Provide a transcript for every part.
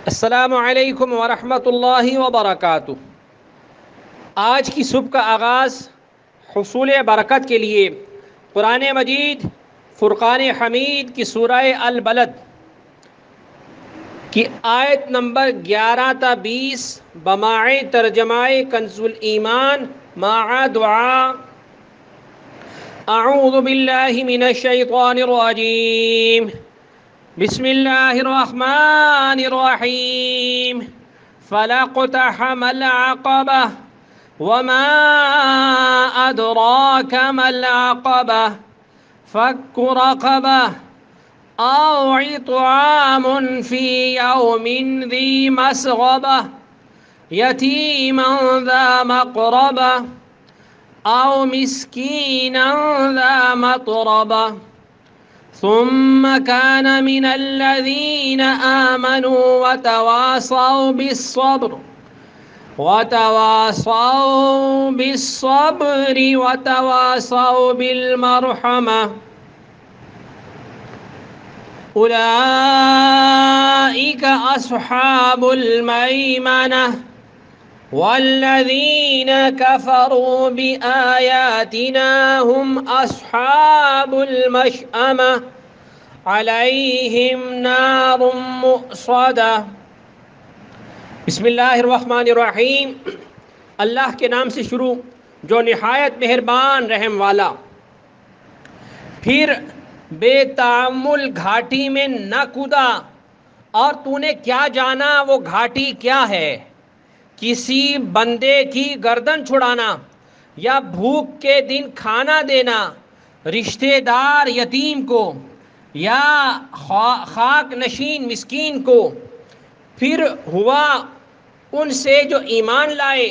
السلام علیکم ورحمۃ اللہ وبرکاتہ۔ آج کی صبح کا آغاز حصول برکت کے لیے قرآن مجید فرقان حمید کی سورہ البلد کی آیت نمبر 11 تا 20 بماع ترجمہ کنز الایمان مع دعا اعوذ باللہ من الشیطان الرجیم بسم اللہ الرحمن الرحیم فلاقتحم العقبہ وما ادراک ما العقبہ فک رقبہ او اطعام فی یوم ذی مسغبہ یتیما ذا مقربہ او مسکینا ذا مطربہ ثم كان من الذين آمنوا وتواصوا بالصبر وتواصوا بالمرحمة أولئك أصحاب الميمنة والذين كفروا بآياتنا هم أصحاب المشأمة عليهم نار مؤصدة۔ بسم اللہ الرحمن الرحیم، اللہ کے نام سے شروع جو نہایت مہربان رحم والا۔ پھر بے تعمل گھاٹی میں نہ کودا، اور تو نے کیا جانا وہ گھاٹی کیا ہے؟ کسی بندے کی گردن چھڑانا یا بھوک کے دن کھانا دینا، رشتہ دار یتیم کو یا خاک نشین مسکین کو۔ پھر ہوا ان سے جو ایمان لائے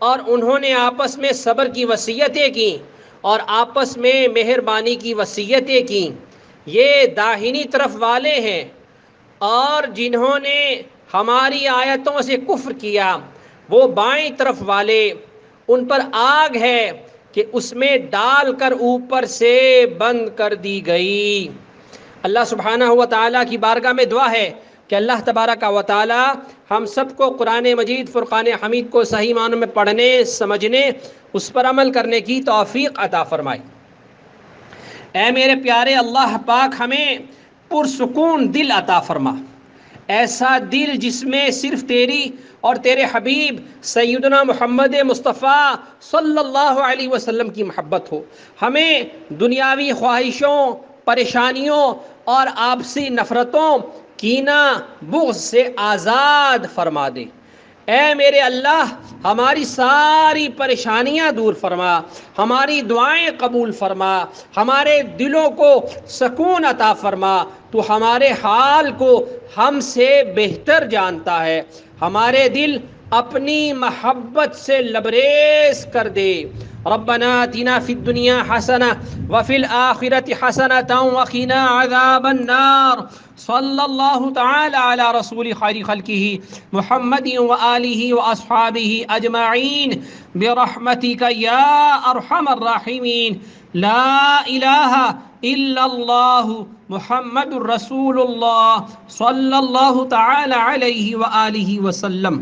اور انہوں نے آپس میں صبر کی وصیتیں کی اور آپس میں مہربانی کی وصیتیں کی، یہ داہنی طرف والے ہیں۔ اور جنہوں نے ہماری آیتوں سے کفر کیا وہ بائیں طرف والے، ان پر آگ ہے کہ اس میں ڈال کر اوپر سے بند کر دی گئی۔ اللہ سبحانہ و تعالیٰ کی بارگاہ میں دعا ہے کہ اللہ تبارک و تعالی ہم سب کو قرآن مجید فرقان حمید کو صحیح معنوں میں پڑھنے، سمجھنے، اس پر عمل کرنے کی توفیق عطا فرمائے۔ اے میرے پیارے اللہ پاک، ہمیں پرسکون دل عطا فرما، ایسا دل جس میں صرف تیری اور تیرے حبیب سیدنا محمد مصطفیٰ صلی اللہ علیہ وسلم کی محبت ہو۔ ہمیں دنیاوی خواہشوں، پریشانیوں اور آپسی نفرتوں، کینہ، بغض سے آزاد فرما دے۔ اے میرے اللہ، ہماری ساری پریشانیاں دور فرما، ہماری دعائیں قبول فرما، ہمارے دلوں کو سکون عطا فرما۔ تو ہمارے حال کو ہم سے بہتر جانتا ہے، ہمارے دل اپنی محبت سے لبریز کر دے۔ ربنا آتنا فی الدنیا حسنہ وفی الآخرۃ حسنۃ وقنا عذاب النار۔ صلی اللہ تعالی علی رسول خیر خلقہ محمد وآلہ واصحابہ اجمعین برحمتک یا ارحم الراحمین۔ لا الہ الا اللہ محمد الرسول اللہ صلی اللہ تعالی علیہ وآلہ وسلم۔